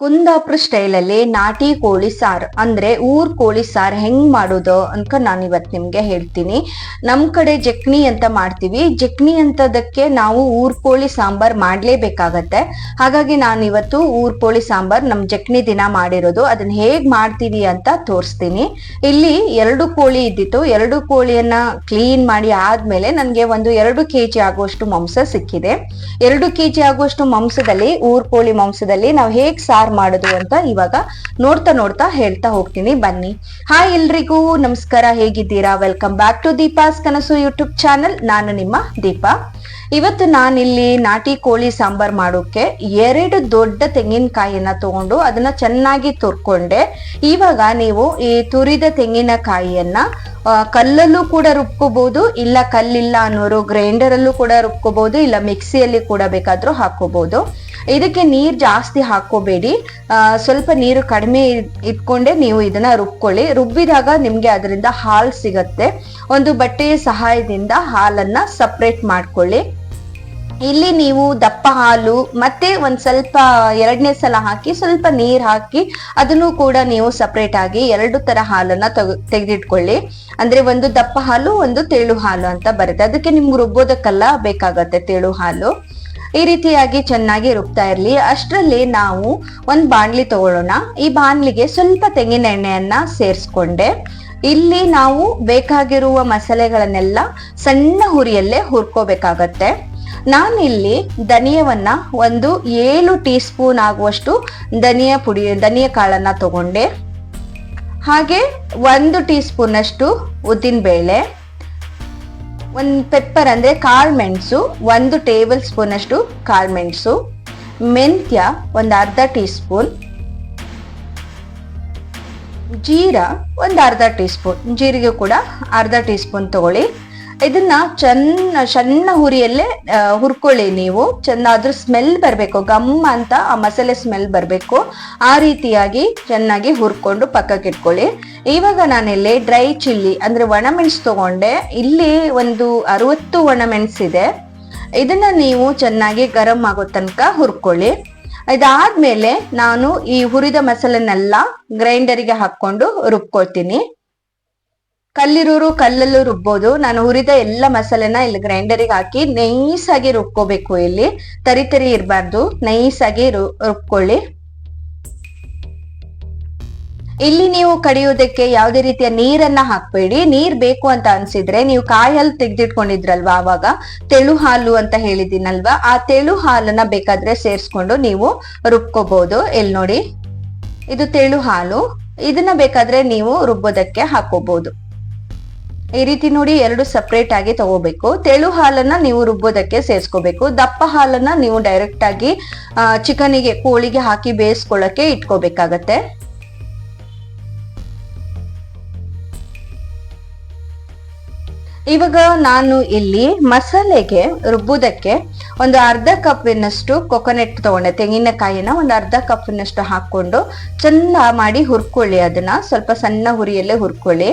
ಕುಂದಾಪುರ ಸ್ಟೈಲಲ್ಲಿ ನಾಟಿ ಕೋಳಿ ಸಾರು ಅಂದ್ರೆ ಊರ್ ಕೋಳಿ ಸಾರು ಹೆಂಗ್ ಮಾಡೋದು ಅಂತ ನಾನು ಇವತ್ತು ನಿಮ್ಗೆ ಹೇಳ್ತೀನಿ. ನಮ್ ಕಡೆ ಜಕ್ನಿ ಅಂತ ಮಾಡ್ತೀವಿ. ಜಕ್ನಿ ಅಂತದಕ್ಕೆ ನಾವು ಊರ್ ಕೋಳಿ ಸಾಂಬಾರ್ ಮಾಡ್ಲೇಬೇಕಾಗತ್ತೆ. ಹಾಗಾಗಿ ನಾನು ಇವತ್ತು ಊರ್ ಕೋಳಿ ಸಾಂಬಾರ್ ನಮ್ ಜಕ್ನಿ ದಿನ ಮಾಡಿರೋದು, ಅದನ್ನ ಹೇಗ್ ಮಾಡ್ತೀವಿ ಅಂತ ತೋರಿಸ್ತೀನಿ. ಇಲ್ಲಿ 2 ಕೋಳಿ ಇದ್ದಿತ್ತು. 2 ಕೋಳಿಯನ್ನ ಕ್ಲೀನ್ ಮಾಡಿ ಆದ್ಮೇಲೆ ನನ್ಗೆ ಒಂದು 2 kg ಆಗುವಷ್ಟು ಮಾಂಸ ಸಿಕ್ಕಿದೆ. 2 kg ಆಗುವಷ್ಟು ಮಾಂಸದಲ್ಲಿ, ಊರ್ ಕೋಳಿ ಮಾಂಸದಲ್ಲಿ ನಾವು ಹೇಗ್ ಸಾರು ಮಾಡೋದು ಅಂತ ಇವಾಗ ನೋಡ್ತಾ ಹೇಳ್ತಾ ಹೋಗ್ತೀನಿ, ಬನ್ನಿ. ಹಾಯ್ ಎಲ್ರಿಗೂ ನಮಸ್ಕಾರ, ಹೇಗಿದ್ದೀರಾ? ವೆಲ್ಕಮ್ ಬ್ಯಾಕ್ ಟು ದೀಪಾಸ್ ಕನಸು ಯೂಟ್ಯೂಬ್ ಚಾನಲ್. ನಾನು ನಿಮ್ಮ ದೀಪಾ. ಇವತ್ತು ನಾನಿಲ್ಲಿ ನಾಟಿ ಕೋಳಿ ಸಾಂಬಾರ್ ಮಾಡೋಕೆ 2 ದೊಡ್ಡ ತೆಂಗಿನಕಾಯಿಯನ್ನ ತಗೊಂಡು ಅದನ್ನ ಚೆನ್ನಾಗಿ ತುರ್ಕೊಂಡೆ. ಇವಾಗ ನೀವು ಈ ತುರಿದ ತೆಂಗಿನಕಾಯಿಯನ್ನ ಕಲ್ಲಲ್ಲೂ ಕೂಡ ರುಬ್ಕೋಬಹುದು, ಇಲ್ಲ ಕಲ್ಲಿಲ್ಲ ಅನ್ನೋರು ಗ್ರೈಂಡರ್ ಅಲ್ಲೂ ಕೂಡ ರುಬ್ಕೋಬಹುದು, ಇಲ್ಲ ಮಿಕ್ಸಿಯಲ್ಲಿ ಕೂಡ ಬೇಕಾದ್ರೂ ಹಾಕೋಬಹುದು. ಇದಕ್ಕೆ ನೀರ್ ಜಾಸ್ತಿ ಹಾಕೋಬೇಡಿ, ಸ್ವಲ್ಪ ನೀರು ಕಡಿಮೆ ಇಟ್ಕೊಂಡೆ ನೀವು ಇದನ್ನ ರುಬ್ಕೊಳ್ಳಿ. ರುಬ್ಬಿದಾಗ ನಿಮ್ಗೆ ಅದರಿಂದ ಹಾಲು ಸಿಗತ್ತೆ. ಒಂದು ಬಟ್ಟೆಯ ಸಹಾಯದಿಂದ ಹಾಲನ್ನ ಸಪ್ರೇಟ್ ಮಾಡ್ಕೊಳ್ಳಿ. ಇಲ್ಲಿ ನೀವು ದಪ್ಪ ಹಾಲು ಮತ್ತೆ ಒಂದ್ ಸ್ವಲ್ಪ 2ನೇ ಸಲ ಹಾಕಿ ಸ್ವಲ್ಪ ನೀರ್ ಹಾಕಿ ಅದನ್ನು ಕೂಡ ನೀವು ಸಪ್ರೇಟ್ ಆಗಿ 2 ತರ ಹಾಲನ್ನ ತೆಗೆದಿಟ್ಕೊಳ್ಳಿ. ಅಂದ್ರೆ ಒಂದು ದಪ್ಪ ಹಾಲು, ಒಂದು ತೆಳು ಹಾಲು ಅಂತ ಬರುತ್ತೆ. ಅದಕ್ಕೆ ನಿಮ್ಗೆ ರುಬ್ಬೋದಕ್ಕೆಲ್ಲ ಬೇಕಾಗತ್ತೆ ತೆಳು ಹಾಲು. ಈ ರೀತಿಯಾಗಿ ಚೆನ್ನಾಗಿ ರುಬ್ತಾ ಇರ್ಲಿ. ಅಷ್ಟರಲ್ಲಿ ನಾವು ಒಂದ್ ಬಾಣ್ಲಿ ತಗೊಳ್ಳೋಣ. ಈ ಬಾಣ್ಲಿಗೆ ಸ್ವಲ್ಪ ತೆಂಗಿನ ಎಣ್ಣೆಯನ್ನ ಸೇರಿಸ್ಕೊಂಡೆ. ಇಲ್ಲಿ ನಾವು ಬೇಕಾಗಿರುವ ಮಸಾಲೆಗಳನ್ನೆಲ್ಲ ಸಣ್ಣ ಹುರಿಯಲ್ಲೇ ಹುರ್ಕೋಬೇಕಾಗತ್ತೆ. ನಾನಿಲ್ಲಿ ಧನಿಯವನ್ನ ಒಂದು 7 ಟೀ ಸ್ಪೂನ್ ಆಗುವಷ್ಟು ಧನಿಯಾ ಕಾಳನ್ನ ತಗೊಂಡೆ. ಹಾಗೆ 1 ಟೀ ಸ್ಪೂನ್ ಅಷ್ಟು ಉದ್ದಿನ ಬೇಳೆ, ಒಂದು ಪೆಪ್ಪರ್ ಅಂದ್ರೆ ಕಾಳ್ಮೆಣಸು 1 ಟೇಬಲ್ ಸ್ಪೂನ್ ಅಷ್ಟು ಕಾಳ್ಮೆಣಸು, ಮೆಂತ್ಯ ಒಂದು ಅರ್ಧ ಟೀ ಸ್ಪೂನ್, ಜೀರಾ ಒಂದು ಅರ್ಧ ಟೀ ಸ್ಪೂನ್, ಜೀರಿಗೆ ಕೂಡ ಅರ್ಧ ಟೀ ಸ್ಪೂನ್ ತಗೊಳ್ಳಿ. ಇದನ್ನ ಸಣ್ಣ ಹುರಿಯಲ್ಲೇ ಹುರ್ಕೊಳ್ಳಿ. ನೀವು ಅದ್ರ ಸ್ಮೆಲ್ ಬರ್ಬೇಕು, ಗಮ್ ಅಂತ ಆ ಮಸಾಲೆ ಸ್ಮೆಲ್ ಬರ್ಬೇಕು. ಆ ರೀತಿಯಾಗಿ ಚೆನ್ನಾಗಿ ಹುರ್ಕೊಂಡು ಪಕ್ಕಕ್ಕೆ ಇಟ್ಕೊಳ್ಳಿ. ಇವಾಗ ನಾನಿಲ್ಲಿ ಡ್ರೈ ಚಿಲ್ಲಿ ಅಂದ್ರೆ ಒಣಮೆಣಸು ತಗೊಂಡೆ. ಇಲ್ಲಿ ಒಂದು 60 ಒಣಮೆಣಸಿದೆ. ಇದನ್ನ ನೀವು ಚೆನ್ನಾಗಿ ಗರಂ ಆಗೋ ತನಕ ಹುರ್ಕೊಳ್ಳಿ. ಇದಾದ್ಮೇಲೆ ನಾನು ಈ ಹುರಿದ ಮಸಾಲೆನೆಲ್ಲ ಗ್ರೈಂಡರಿಗೆ ಹಾಕೊಂಡು ರುಬ್ಕೊಳ್ತೀನಿ. ಕಲ್ಲಿರೋರು ಕಲ್ಲಲ್ಲೂ ರುಬ್ಬೋದು. ನಾನು ಹುರಿದ ಎಲ್ಲ ಮಸಾಲೆನ ಇಲ್ಲಿ ಗ್ರೈಂಡರಿಗೆ ಹಾಕಿ ನೈಸಾಗಿ ರುಬ್ಕೋಬೇಕು. ಇಲ್ಲಿ ತರಿ ಇರಬಾರ್ದು, ನೈಸಾಗಿ ರುಬ್ಕೊಳ್ಳಿ. ಇಲ್ಲಿ ನೀವು ಕಡಿಯೋದಕ್ಕೆ ಯಾವುದೇ ರೀತಿಯ ನೀರನ್ನ ಹಾಕ್ಬೇಡಿ. ನೀರ್ ಬೇಕು ಅಂತ ಅನ್ಸಿದ್ರೆ ನೀವು ಕಾಯಿ ಹಾಲು ತೆಗ್ದಿಟ್ಕೊಂಡಿದ್ರಲ್ವಾ, ಆವಾಗ ತೆಳು ಹಾಲು ಅಂತ ಹೇಳಿದ್ದೀನಲ್ವಾ, ಆ ತೆಳು ಹಾಲನ್ನ ಬೇಕಾದ್ರೆ ಸೇರ್ಸ್ಕೊಂಡು ನೀವು ರುಬ್ಕೋಬಹುದು. ಇಲ್ಲಿ ನೋಡಿ, ಇದು ತೆಳು ಹಾಲು. ಇದನ್ನ ಬೇಕಾದ್ರೆ ನೀವು ರುಬ್ಬೋದಕ್ಕೆ ಹಾಕೋಬಹುದು. ಈ ರೀತಿ ನೋಡಿ 2 ಸಪ್ರೇಟ್ ಆಗಿ ತಗೋಬೇಕು. ತೆಳು ಹಾಲನ್ನ ನೀವು ರುಬ್ಬೋದಕ್ಕೆ ಸೇರ್ಸ್ಕೋಬೇಕು. ದಪ್ಪ ಹಾಲನ್ನ ನೀವು ಡೈರೆಕ್ಟ್ ಆಗಿ ಚಿಕನಿಗೆ, ಕೋಳಿಗೆ ಹಾಕಿ ಬೇಯಿಸ್ಕೊಳ್ಳಕ್ಕೆ ಇಟ್ಕೋಬೇಕಾಗತ್ತೆ. ಇವಾಗ ನಾನು ಇಲ್ಲಿ ಮಸಾಲೆಗೆ ರುಬ್ಬೋದಕ್ಕೆ ಒಂದು ಅರ್ಧ ಕಪ್ಪಿನಷ್ಟು ಕೊಕೊನೆಟ್ ತಗೊಂಡೆ. ತೆಂಗಿನಕಾಯಿನ ಒಂದು ಅರ್ಧ ಕಪ್ಪಿನಷ್ಟು ಹಾಕೊಂಡು ಚೆಂದ ಮಾಡಿ ಹುರ್ಕೊಳ್ಳಿ. ಅದನ್ನ ಸ್ವಲ್ಪ ಸಣ್ಣ ಹುರಿಯಲ್ಲೇ ಹುರ್ಕೊಳ್ಳಿ.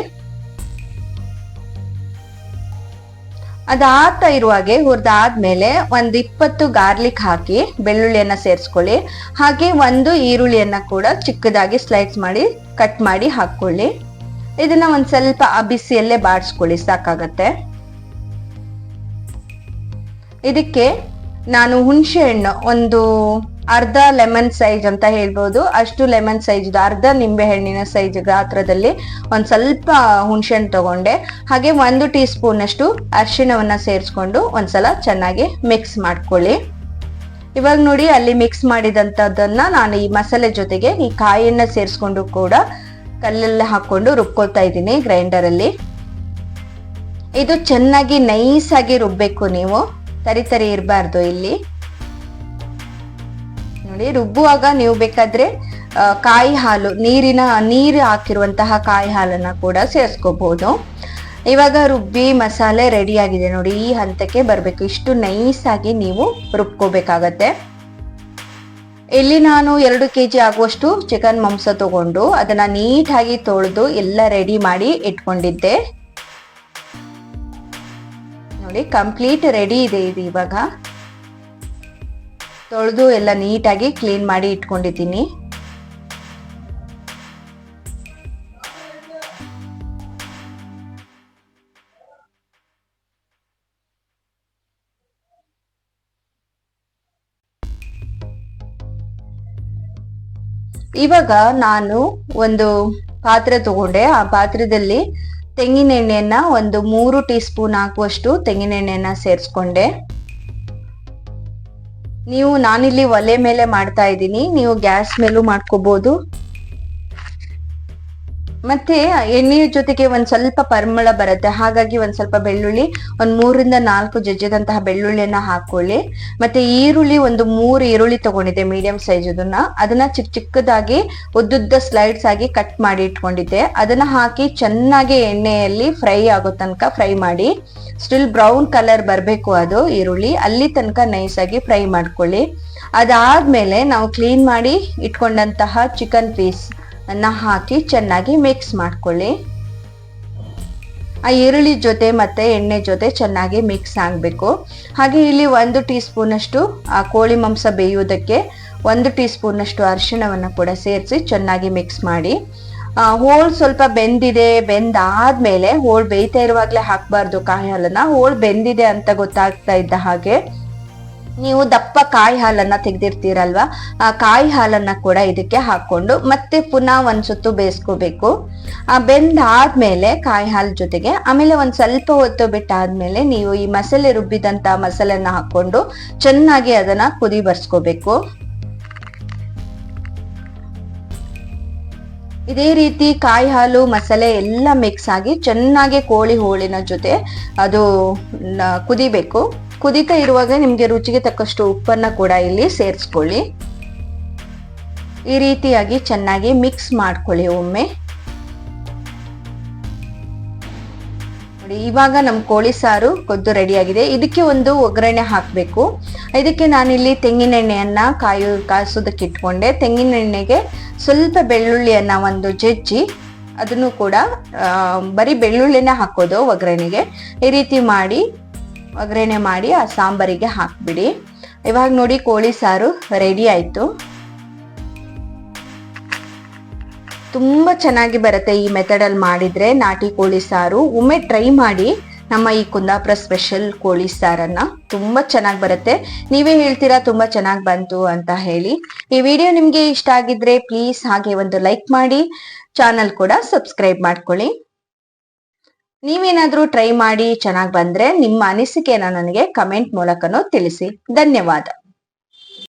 ಅದಾಗ್ತಾ ಇರುವಾಗೆ ಹುರಿದಾದ್ಮೇಲೆ ಒಂದು 20 ಗಾರ್ಲಿಕ್ ಹಾಕಿ ಬೆಳ್ಳುಳ್ಳಿಯನ್ನ ಸೇರಿಸ್ಕೊಳ್ಳಿ. ಹಾಗೆ 1 ಈರುಳ್ಳಿಯನ್ನ ಕೂಡ ಚಿಕ್ಕದಾಗಿ ಸ್ಲೈಸ್ ಮಾಡಿ ಕಟ್ ಮಾಡಿ ಹಾಕೊಳ್ಳಿ. ಇದನ್ನ ಒಂದ್ ಸ್ವಲ್ಪ ಬಿಸಿಯಲ್ಲೇ ಬಾಡಿಸ್ಕೊಳ್ಳಿ, ಸಾಕಾಗತ್ತೆ. ಇದಕ್ಕೆ ನಾನು ಹುಣಸೆ ಹಣ್ಣು ಒಂದು ಅರ್ಧ ಲೆಮನ್ ಸೈಜ್ ಅಂತ ಹೇಳ್ಬೋದು, ಅಷ್ಟು ಲೆಮನ್ ಸೈಜ್, ಅರ್ಧ ನಿಂಬೆ ಹಣ್ಣಿನ ಸೈಜ್ ಗಾತ್ರದಲ್ಲಿ ಒಂದ್ ಸ್ವಲ್ಪ ಹುಣಸೆ ಹಣ್ಣು ತಗೊಂಡೆ. ಹಾಗೆ 1 ಟೀ ಸ್ಪೂನ್ ಅಷ್ಟು ಅರಿಶಿಣವನ್ನ ಸೇರಿಸ್ಕೊಂಡು ಒಂದ್ಸಲ ಚೆನ್ನಾಗಿ ಮಿಕ್ಸ್ ಮಾಡ್ಕೊಳ್ಳಿ. ಇವಾಗ ನೋಡಿ, ಅಲ್ಲಿ ಮಿಕ್ಸ್ ಮಾಡಿದಂಥದ್ದನ್ನ ನಾನು ಈ ಮಸಾಲೆ ಜೊತೆಗೆ ಈ ಕಾಯಿಯನ್ನ ಸೇರಿಸ್ಕೊಂಡು ಕೂಡ ಕಲ್ಲಲ್ಲಿ ಹಾಕೊಂಡು ರುಬ್ಕೊಳ್ತಾ ಇದ್ದೀನಿ ಗ್ರೈಂಡರ್ ಅಲ್ಲಿ. ಇದು ಚೆನ್ನಾಗಿ ನೈಸ್ ಆಗಿ ರುಬ್ಬೇಕು. ನೀವು ತರಿ ಇರಬಾರ್ದು. ಇಲ್ಲಿ ನೋಡಿ, ರುಬ್ಬುವಾಗ ನೀವು ಬೇಕಾದ್ರೆ ಕಾಯಿ ಹಾಲು, ನೀರು ಹಾಕಿರುವಂತಹ ಕಾಯಿ ಹಾಲನ್ನ ಕೂಡ ಸೇರಿಸ್ಕೋಬಹುದು. ಇವಾಗ ರುಬ್ಬಿ ಮಸಾಲೆ ರೆಡಿ ಆಗಿದೆ ನೋಡಿ. ಈ ಹಂತಕ್ಕೆ ಬರ್ಬೇಕು. ಇಷ್ಟು ನೈಸ್ ಆಗಿ ನೀವು ರುಬ್ಕೋಬೇಕಾಗತ್ತೆ. ಇಲ್ಲಿ ನಾನು 2 kg ಆಗುವಷ್ಟು ಚಿಕನ್ ಮಾಂಸ ತಗೊಂಡು ಅದನ್ನ ನೀಟಾಗಿ ತೊಳೆದು ಎಲ್ಲ ರೆಡಿ ಮಾಡಿ ಇಟ್ಕೊಂಡಿದ್ದೆ. ನೋಡಿ, ಕಂಪ್ಲೀಟ್ ರೆಡಿ ಇದೆ. ಇದು ಇವಾಗ ತೊಳೆದು ಎಲ್ಲ ನೀಟಾಗಿ ಕ್ಲೀನ್ ಮಾಡಿ ಇಟ್ಕೊಂಡಿದ್ದೀನಿ. ಇವಾಗ ನಾನು ಒಂದು ಪಾತ್ರೆ ತಗೊಂಡೆ. ಆ ಪಾತ್ರದಲ್ಲಿ ತೆಂಗಿನ ಎಣ್ಣೆಯನ್ನ ಒಂದು 3 ಟೀ ಸ್ಪೂನ್ ಹಾಕುವಷ್ಟು ತೆಂಗಿನ ಎಣ್ಣೆಯನ್ನ ಸೇರಿಸ್ಕೊಂಡೆ. ನಾನಿಲ್ಲಿ ಒಲೆ ಮೇಲೆ ಮಾಡ್ತಾ ಇದ್ದೀನಿ, ನೀವು ಗ್ಯಾಸ್ ಮೇಲೂ ಮಾಡ್ಕೋಬಹುದು. ಮತ್ತೆ ಎಣ್ಣೆಯ ಜೊತೆಗೆ ಒಂದ್ ಸ್ವಲ್ಪ ಪರಿಮಳ ಬರುತ್ತೆ, ಹಾಗಾಗಿ ಒಂದ್ ಸ್ವಲ್ಪ ಬೆಳ್ಳುಳ್ಳಿ, ಒಂದ್ 3 ರಿಂದ 4 ಜಜ್ಜಿದಂತಹ ಬೆಳ್ಳುಳ್ಳಿಯನ್ನ ಹಾಕೊಳ್ಳಿ. ಮತ್ತೆ ಈರುಳ್ಳಿ ಒಂದು 3 ಈರುಳ್ಳಿ ತಗೊಂಡಿದ್ದೆ, ಮೀಡಿಯಂ ಸೈಜ್. ಅದನ್ನ ಚಿಕ್ಕದಾಗಿ ಉದ್ದುದ್ದ ಸ್ಲೈಡ್ಸ್ ಆಗಿ ಕಟ್ ಮಾಡಿ ಇಟ್ಕೊಂಡಿದ್ದೆ. ಅದನ್ನ ಹಾಕಿ ಚೆನ್ನಾಗಿ ಎಣ್ಣೆಯಲ್ಲಿ ಫ್ರೈ ಆಗೋ ತನಕ ಫ್ರೈ ಮಾಡಿ. ಸ್ಟಿಲ್ ಬ್ರೌನ್ ಕಲರ್ ಬರ್ಬೇಕು ಅದು ಈರುಳ್ಳಿ, ಅಲ್ಲಿ ತನಕ ನೈಸ್ ಆಗಿ ಫ್ರೈ ಮಾಡ್ಕೊಳ್ಳಿ. ಅದಾದ್ಮೇಲೆ ನಾವು ಕ್ಲೀನ್ ಮಾಡಿ ಇಟ್ಕೊಂಡಂತಹ ಚಿಕನ್ ಪೀಸ್ ಅನ್ನ ಹಾಕಿ ಚೆನ್ನಾಗಿ ಮಿಕ್ಸ್ ಮಾಡ್ಕೊಳ್ಳಿ. ಆ ಈರುಳ್ಳಿ ಜೊತೆ ಮತ್ತೆ ಎಣ್ಣೆ ಜೊತೆ ಚೆನ್ನಾಗಿ ಮಿಕ್ಸ್ ಆಗಬೇಕು. ಹಾಗೆ ಇಲ್ಲಿ 1 ಟೀ ಸ್ಪೂನ್ ಅಷ್ಟು ಆ ಕೋಳಿ ಮಾಂಸ ಬೇಯುವುದಕ್ಕೆ 1 ಟೀ ಸ್ಪೂನ್ ಅಷ್ಟು ಅರಿಶಿಣವನ್ನ ಕೂಡ ಸೇರಿಸಿ ಚೆನ್ನಾಗಿ ಮಿಕ್ಸ್ ಮಾಡಿ. ಹೋಳ್ ಸ್ವಲ್ಪ ಬೆಂದಾದ್ಮೇಲೆ, ಹೋಳ್ ಬೇಯ್ತಾ ಇರುವಾಗ್ಲೇ ಹಾಕ್ಬಾರ್ದು ಕಾಯಿ ಹಾಲನ್ನ. ಹೋಳ್ ಬೆಂದಿದೆ ಅಂತ ಗೊತ್ತಾಗ್ತಾ ಇದ್ದ ಹಾಗೆ ನೀವು ದಪ್ಪ ಕಾಯಿ ಹಾಲನ್ನ ತೆಗ್ದಿರ್ತೀರಲ್ವಾ, ಆ ಕಾಯಿ ಹಾಲನ್ನ ಕೂಡ ಇದಕ್ಕೆ ಹಾಕೊಂಡು ಮತ್ತೆ ಪುನಃ ಒಂದ್ ಸುತ್ತು ಬೇಯಿಸ್ಕೋಬೇಕು. ಬೆಂದಾದ್ಮೇಲೆ ಕಾಯಿ ಹಾಲ್ ಜೊತೆಗೆ ಆಮೇಲೆ ಒಂದ್ ಸ್ವಲ್ಪ ಹೊತ್ತು ಬಿಟ್ಟಾದ್ಮೇಲೆ ನೀವು ಈ ಮಸಾಲೆ ರುಬ್ಬಿದಂತ ಮಸಾಲೆನ ಹಾಕೊಂಡು ಚೆನ್ನಾಗಿ ಅದನ್ನ ಕುದಿ ಬರ್ಸ್ಕೋಬೇಕು. ಇದೇ ರೀತಿ ಕಾಯಿ ಹಾಲು ಮಸಾಲೆ ಎಲ್ಲ ಮಿಕ್ಸ್ ಆಗಿ ಚೆನ್ನಾಗಿ ಕೋಳಿ ಹೋಳಿನ ಜೊತೆ ಅದು ಕುದಿಬೇಕು. ಕುದಿತಾ ಇರುವಾಗ ನಿಮ್ಗೆ ರುಚಿಗೆ ತಕ್ಕಷ್ಟು ಉಪ್ಪನ್ನ ಕೂಡ ಇಲ್ಲಿ ಸೇರಿಸ್ಕೊಳ್ಳಿ. ಈ ರೀತಿಯಾಗಿ ಚೆನ್ನಾಗಿ ಮಿಕ್ಸ್ ಮಾಡ್ಕೊಳ್ಳಿ ಒಮ್ಮೆ. ನೋಡಿ, ಇವಾಗ ನಮ್ ಕೋಳಿ ಸಾರು ಕೊದ್ದು ರೆಡಿ ಆಗಿದೆ. ಇದಕ್ಕೆ ಒಂದು ಒಗ್ಗರಣೆ ಹಾಕ್ಬೇಕು. ಇದಕ್ಕೆ ನಾನಿಲ್ಲಿ ತೆಂಗಿನ ಎಣ್ಣೆಯನ್ನ ಕಾಯಿಸೋದಕ್ಕೆ ಇಟ್ಕೊಂಡೆ. ತೆಂಗಿನ ಎಣ್ಣೆಗೆ ಸ್ವಲ್ಪ ಬೆಳ್ಳುಳ್ಳಿಯನ್ನ ಒಂದು ಜಜ್ಜಿ, ಅದನ್ನು ಕೂಡ ಬರೀ ಬೆಳ್ಳುಳ್ಳಿನ ಹಾಕೋದು ಒಗ್ಗರಣೆಗೆ. ಈ ರೀತಿ ಮಾಡಿ ಒಗ್ಗರಣೆ ಮಾಡಿ ಆ ಸಾಂಬಾರಿಗೆ ಹಾಕ್ಬಿಡಿ. ಇವಾಗ ನೋಡಿ ಕೋಳಿ ಸಾರು ರೆಡಿ ಆಯ್ತು. ತುಂಬಾ ಚೆನ್ನಾಗಿ ಬರುತ್ತೆ ಈ ಮೆಥಡ್ ಅಲ್ಲಿ ಮಾಡಿದ್ರೆ ನಾಟಿ ಕೋಳಿ ಸಾರು. ಒಮ್ಮೆ ಟ್ರೈ ಮಾಡಿ ನಮ್ಮ ಈ ಕುಂದಾಪುರ ಸ್ಪೆಷಲ್ ಕೋಳಿ ಸಾರನ್ನ. ತುಂಬಾ ಚೆನ್ನಾಗಿ ಬರುತ್ತೆ. ನೀವೇ ಹೇಳ್ತೀರಾ ತುಂಬಾ ಚೆನ್ನಾಗಿ ಬಂತು ಅಂತ ಹೇಳಿ. ಈ ವಿಡಿಯೋ ನಿಮ್ಗೆ ಇಷ್ಟ ಆಗಿದ್ರೆ ಪ್ಲೀಸ್ ಹಾಗೆ ಒಂದು ಲೈಕ್ ಮಾಡಿ, ಚಾನಲ್ ಕೂಡ ಸಬ್ಸ್ಕ್ರೈಬ್ ಮಾಡ್ಕೊಳ್ಳಿ. ನೀವೇನಾದ್ರೂ ಟ್ರೈ ಮಾಡಿ ಚೆನ್ನಾಗಿ ಬಂದ್ರೆ ನಿಮ್ಮ ಅನಿಸಿಕೆನ ನನಗೆ ಕಮೆಂಟ್ ಮೂಲಕನೂ ತಿಳಿಸಿ. ಧನ್ಯವಾದ.